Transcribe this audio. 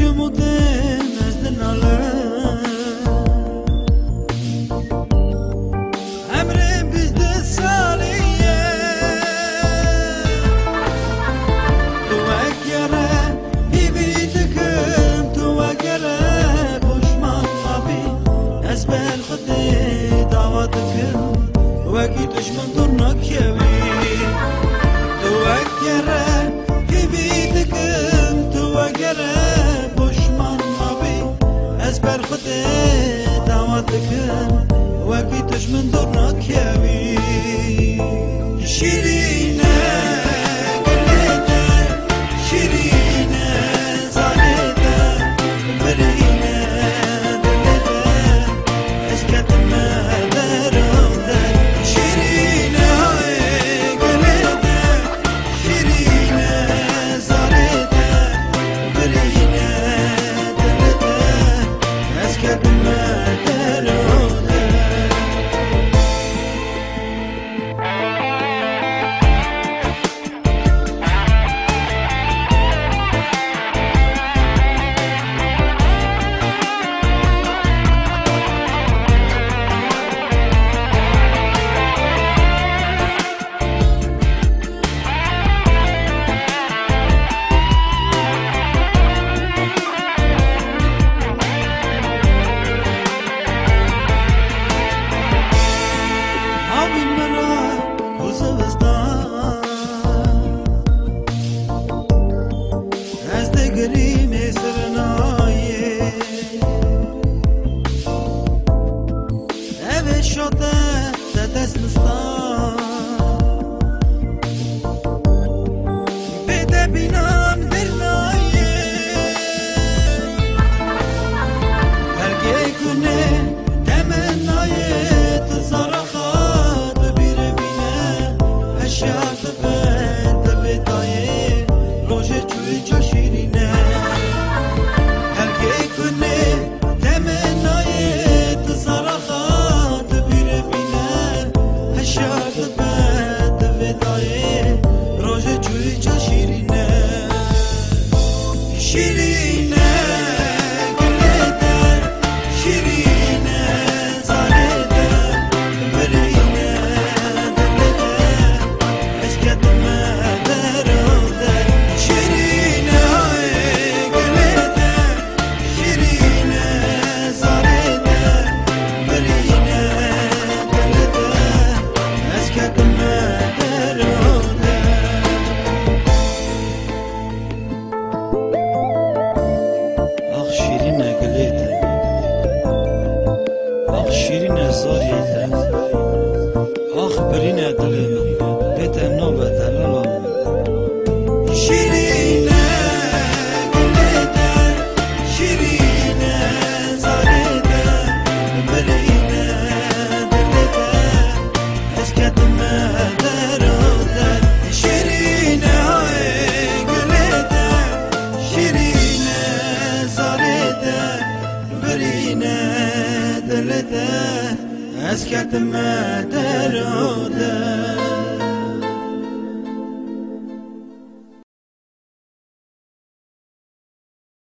جمودن از دناله امره bizde saliye tu akere bibidikim tu akere boşman abi ezbel khudi davadikim vaki düşman durnak yevi tu akere bibidikim tu akere boşman abi ezbel khudi davadikim وقتی دشمن دور نکیوی شیرینه گلیده شیرینه زالیده برینه دلیده اشکتمه درونده شیرینه گلیده شیرینه زالیده برینه دلیده اشکتمه درونده از کتم در